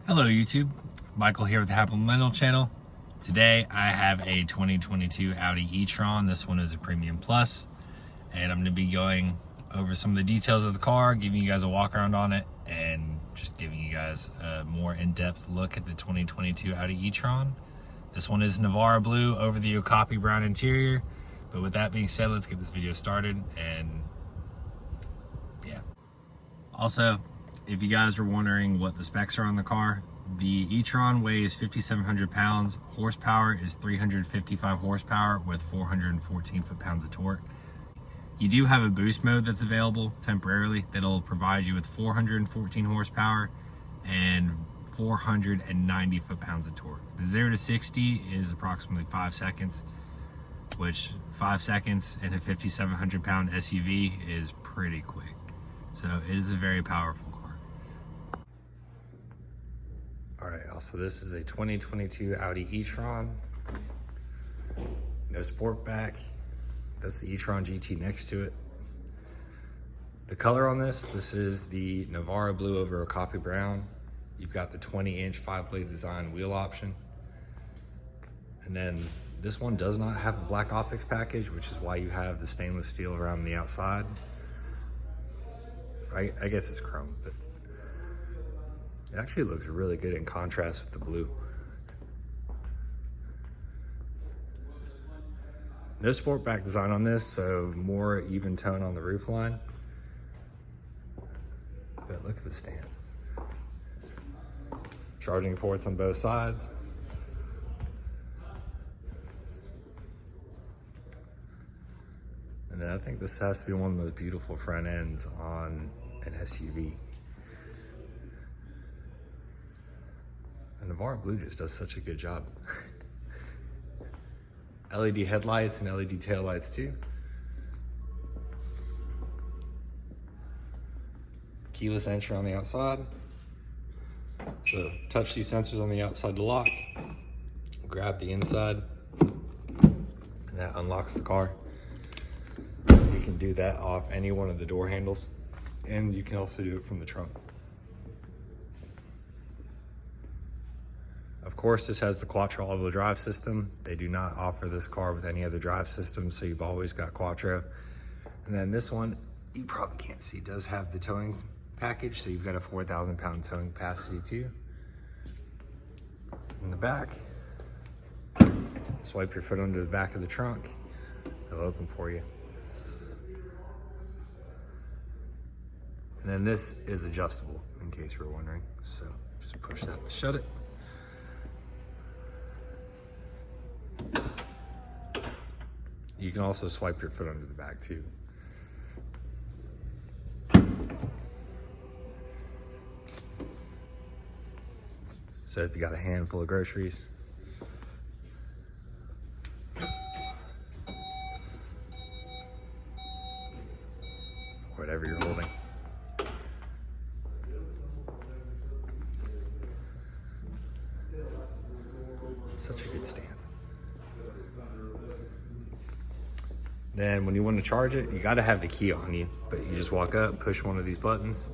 Hello YouTube, Michael here with the Happy Millennial channel. Today I have a 2022 Audi e-tron. This one is a Premium Plus, and I'm going to be going over some of the details of the car, giving you guys a walk around on it, and just giving you guys a more in-depth look at the 2022 Audi e-tron. This one is Navarra blue over the Okapi brown interior, but with that being said, let's get this video started. And yeah, also, if you guys were wondering what the specs are on the car, the e-tron weighs 5,700 pounds. Horsepower is 355 horsepower with 414 foot-pounds of torque. You do have a boost mode that's available temporarily that'll provide you with 414 horsepower and 490 foot-pounds of torque. The 0 to 60 is approximately 5 seconds, which 5 seconds in a 5,700 pound SUV is pretty quick. So it is a very powerful car. All right, also this is a 2022 Audi e-tron. No Sportback. That's the e-tron GT next to it. The color on this is the Navarra blue over Okapi brown. You've got the 20-inch 5-blade design wheel option. And then this one does not have the black optics package, which is why you have the stainless steel around the outside. I guess it's chrome, but it actually looks really good in contrast with the blue. No Sportback design on this, so more even tone on the roofline. But look at the stands. Charging ports on both sides. And then I think this has to be one of the most beautiful front ends on an SUV. The Navarra blue just does such a good job. LED headlights and LED taillights too. Keyless entry on the outside. So touch these sensors on the outside to lock. Grab the inside, and that unlocks the car. You can do that off any one of the door handles, and you can also do it from the trunk. Of course, this has the Quattro all-wheel drive system. They do not offer this car with any other drive system, so you've always got Quattro. And then this one, you probably can't see, does have the towing package, so you've got a 4,000 pound towing capacity too. In the back, swipe your foot under the back of the trunk, it'll open for you. And then this is adjustable, in case you were wondering. So just push that to shut it. You can also swipe your foot under the bag too. So if you got a handful of groceries, whatever you're holding. Such a good stance. Then when you want to charge it, you got to have the key on you, but you just walk up, push one of these buttons.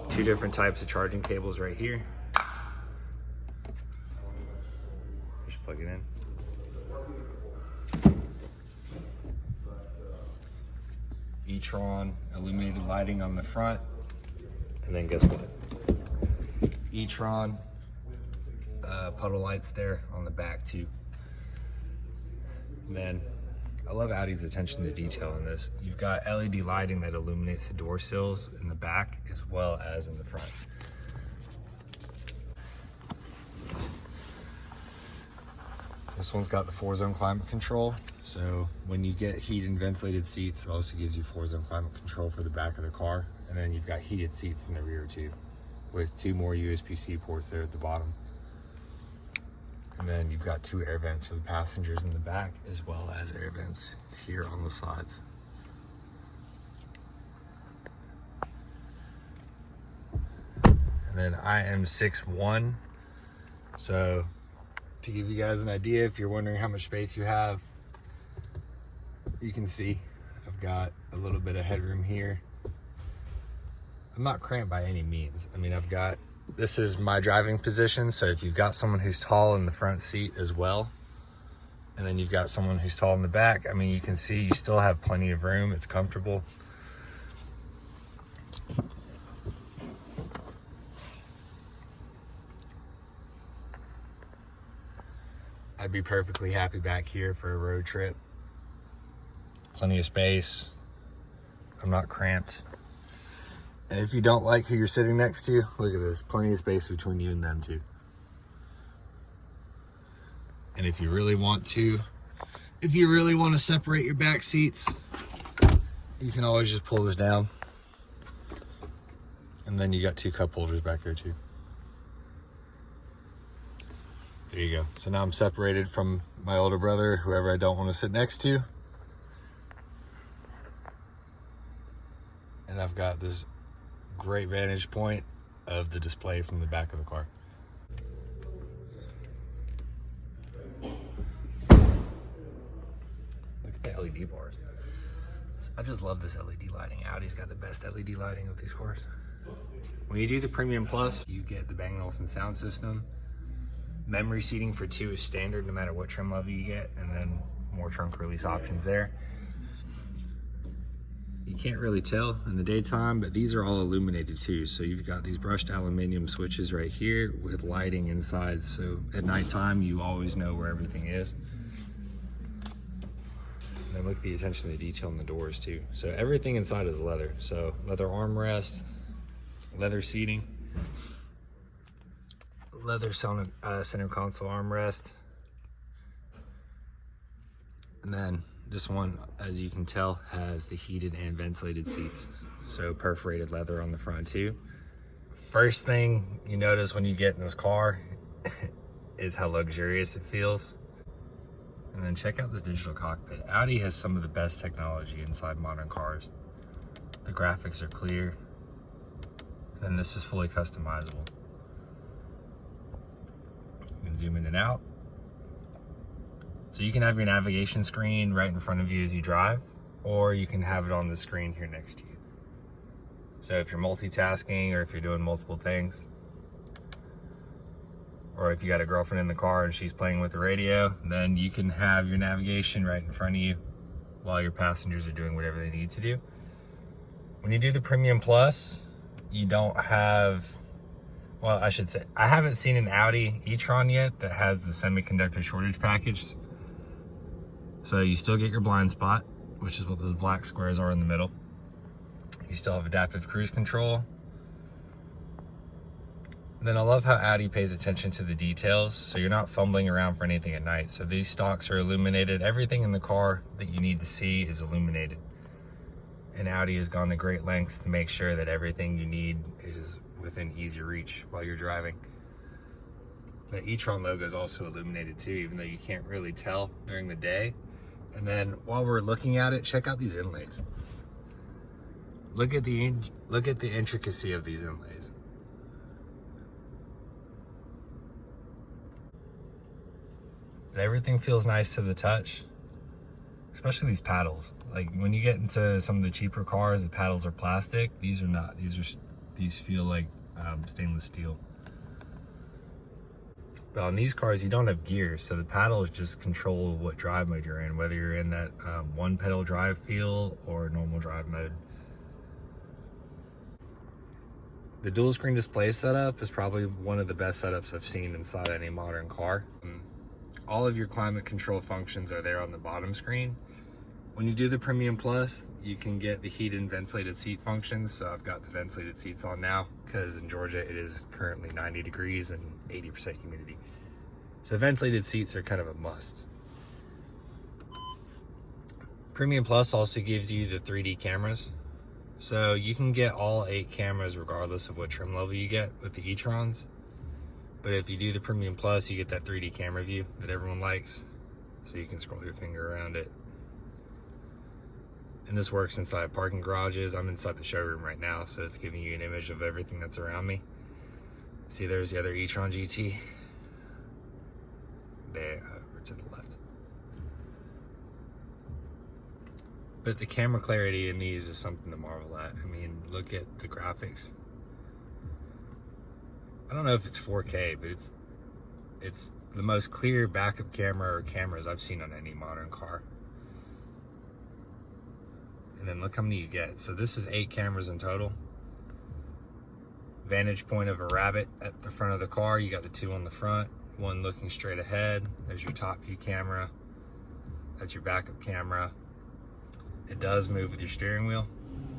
2 different types of charging cables right here. Just plug it in. E-tron illuminated lighting on the front, and then guess what? E-tron puddle lights there on the back too. And then I love Audi's attention to detail in this. You've got LED lighting that illuminates the door sills in the back as well as in the front. This one's got the 4-zone climate control. So when you get heated and ventilated seats, it also gives you 4-zone climate control for the back of the car. And then you've got heated seats in the rear too, with 2 more USB-C ports there at the bottom. And then you've got 2 air vents for the passengers in the back, as well as air vents here on the sides. And then I am 6'1", so to give you guys an idea, if you're wondering how much space you have, you can see I've got a little bit of headroom here. I'm not cramped by any means. I mean, I've got This is my driving position, so if you've got someone who's tall in the front seat as well, and then you've got someone who's tall in the back, I mean, you can see you still have plenty of room. It's comfortable. I'd be perfectly happy back here for a road trip. Plenty of space. I'm not cramped. And if you don't like who you're sitting next to, look at this. Plenty of space between you and them too. And if you really want to separate your back seats, you can always just pull this down. And then you got 2 cup holders back there too. There you go. So now I'm separated from my older brother, whoever I don't want to sit next to. And I've got this great vantage point of the display from the back of the car. Look at the LED bars. I just love this LED lighting. Audi's got the best LED lighting with these cars. When you do the Premium Plus, you get the Bang & Olufsen sound system. Memory seating for 2 is standard no matter what trim level you get, and then more trunk release options there. You can't really tell in the daytime, but these are all illuminated too. So you've got these brushed aluminum switches right here with lighting inside. So at nighttime, you always know where everything is. And then look at the attention to the detail in the doors too. So everything inside is leather. So leather armrest, leather seating, leather center console armrest. And then this one, as you can tell, has the heated and ventilated seats. So perforated leather on the front too. First thing you notice when you get in this car is how luxurious it feels. And then check out this digital cockpit. Audi has some of the best technology inside modern cars. The graphics are clear. And this is fully customizable. You can zoom in and out. So you can have your navigation screen right in front of you as you drive, or you can have it on the screen here next to you. So if you're multitasking, or if you're doing multiple things, or if you got a girlfriend in the car and she's playing with the radio, then you can have your navigation right in front of you while your passengers are doing whatever they need to do. When you do the Premium Plus, you don't have, well, I should say, I haven't seen an Audi e-tron yet that has the semiconductor shortage package. So you still get your blind spot, which is what those black squares are in the middle. You still have adaptive cruise control. And then I love how Audi pays attention to the details, so you're not fumbling around for anything at night. So these stalks are illuminated. Everything in the car that you need to see is illuminated. And Audi has gone to great lengths to make sure that everything you need is within easy reach while you're driving. The e-tron logo is also illuminated too, even though you can't really tell during the day. And then while we're looking at it, check out these inlays. Look at the intricacy of these inlays. And everything feels nice to the touch, especially these paddles. Like when you get into some of the cheaper cars, the paddles are plastic. These are not. These feel like stainless steel. But on these cars, you don't have gears, so the paddles just control what drive mode you're in, whether you're in that one pedal drive feel or normal drive mode. The dual screen display setup is probably one of the best setups I've seen inside any modern car. All of your climate control functions are there on the bottom screen. When you do the Premium Plus, you can get the heated and ventilated seat functions. So I've got the ventilated seats on now because in Georgia it is currently 90 degrees and 80% humidity. So ventilated seats are kind of a must. Premium Plus also gives you the 3D cameras. So you can get all 8 cameras regardless of what trim level you get with the e-trons. But if you do the Premium Plus, you get that 3D camera view that everyone likes. So you can scroll your finger around it. And this works inside parking garages. I'm inside the showroom right now, so it's giving you an image of everything that's around me. See, there's the other e-tron GT. There, over to the left. But the camera clarity in these is something to marvel at. I mean, look at the graphics. I don't know if it's 4K, but it's the most clear backup camera or cameras I've seen on any modern car. And then look how many you get. So this is 8 cameras in total. Vantage point of a rabbit at the front of the car. You got the 2 on the front, 1 looking straight ahead. There's your top view camera. That's your backup camera. It does move with your steering wheel.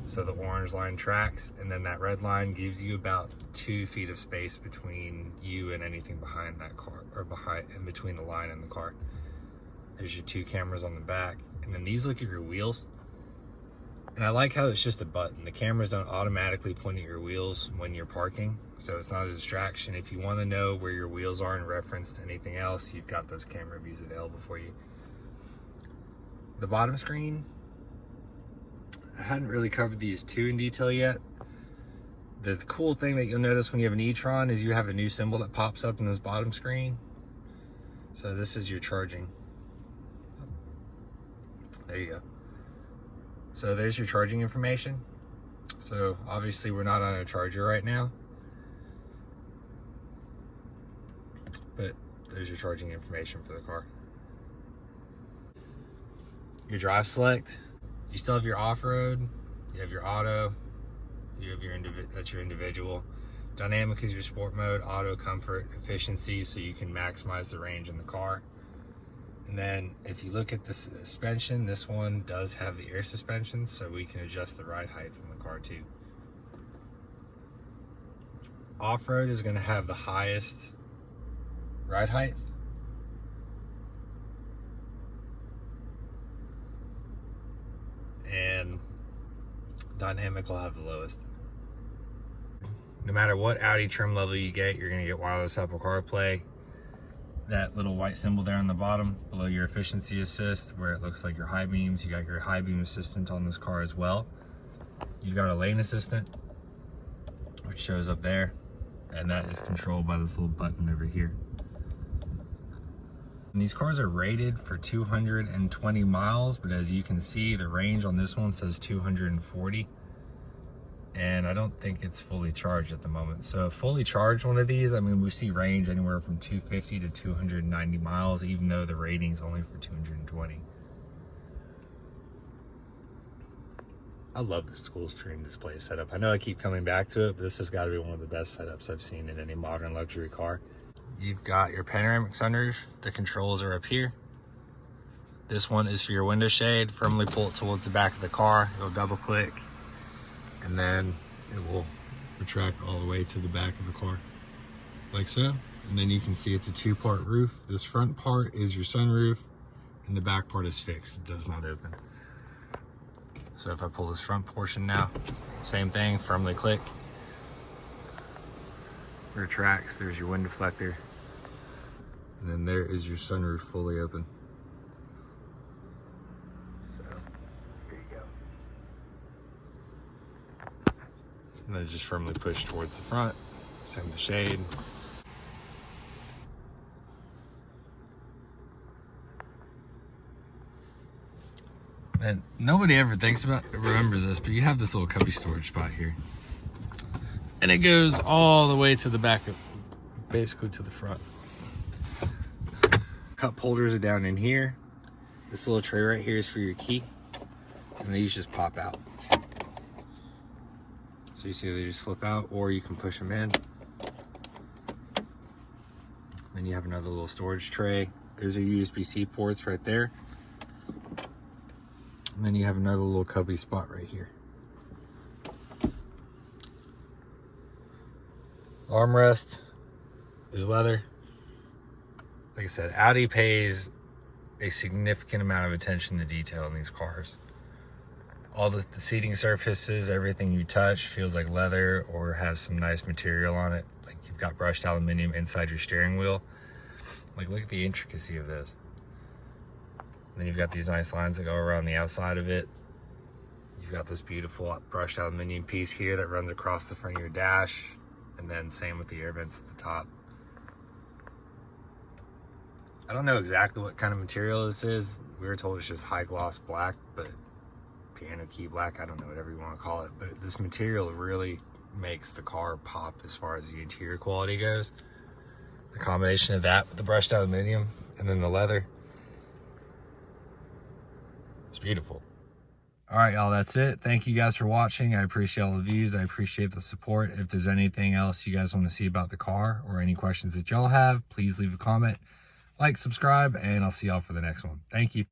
So the orange line tracks, and then that red line gives you about 2 feet of space between you and anything behind that car, or in between the line and the car. There's your 2 cameras on the back, and then these look at your wheels. And I like how it's just a button. The cameras don't automatically point at your wheels when you're parking, so it's not a distraction. If you want to know where your wheels are in reference to anything else, you've got those camera views available for you. The bottom screen, I hadn't really covered these 2 in detail yet. The cool thing that you'll notice when you have an e-tron is you have a new symbol that pops up in this bottom screen. So this is your charging. There you go. So there's your charging information. So obviously we're not on a charger right now, but there's your charging information for the car. Your drive select. You still have your off-road, you have your auto, you have your that's your individual. Dynamic is your sport mode, auto, comfort, efficiency, so you can maximize the range in the car. And then if you look at the suspension, this one does have the air suspension, so we can adjust the ride height in the car too. Off-road is going to have the highest ride height. And dynamic will have the lowest. No matter what Audi trim level you get, you're going to get wireless Apple CarPlay. That little white symbol there on the bottom below your efficiency assist, where it looks like your high beams, you got your high beam assistant on this car as well. You've got a lane assistant, which shows up there, and that is controlled by this little button over here. And these cars are rated for 220 miles, but as you can see, the range on this one says 240. And I don't think it's fully charged at the moment. So a fully charged one of these, I mean, we see range anywhere from 250 to 290 miles, even though the rating's only for 220. I love this dual screen display setup. I know I keep coming back to it, but this has got to be one of the best setups I've seen in any modern luxury car. You've got your panoramic sunroof. The controls are up here. This one is for your window shade. Firmly pull it towards the back of the car. It'll double click, and then it will retract all the way to the back of the car, like so. And then you can see it's a 2-part roof. This front part is your sunroof, and the back part is fixed. It does not open. So if I pull this front portion now, same thing, firmly click. Retracts, there's your wind deflector. And then there is your sunroof fully open. So, there you go. And then just firmly push towards the front. Same with the shade. And nobody ever remembers this, but you have this little cubby storage spot here. And it goes all the way to the back, basically to the front. Cup holders are down in here. This little tray right here is for your key. And these just pop out. So you see they just flip out, or you can push them in. Then you have another little storage tray. There's your USB-C ports right there. And then you have another little cubby spot right here. Armrest is leather. Like I said, Audi pays a significant amount of attention to detail in these cars. All the seating surfaces, everything you touch feels like leather or has some nice material on it. Like you've got brushed aluminum inside your steering wheel. Like look at the intricacy of this. And then you've got these nice lines that go around the outside of it. You've got this beautiful brushed aluminum piece here that runs across the front of your dash. And then same with the air vents at the top. I don't know exactly what kind of material this is. We were told it's just high gloss black, but piano key black, I don't know, whatever you want to call it. But this material really makes the car pop as far as the interior quality goes. The combination of that with the brushed aluminum and then the leather, it's beautiful. All right, y'all, that's it. Thank you guys for watching. I appreciate all the views. I appreciate the support. If there's anything else you guys want to see about the car or any questions that y'all have, please leave a comment, like, subscribe, and I'll see y'all for the next one. Thank you.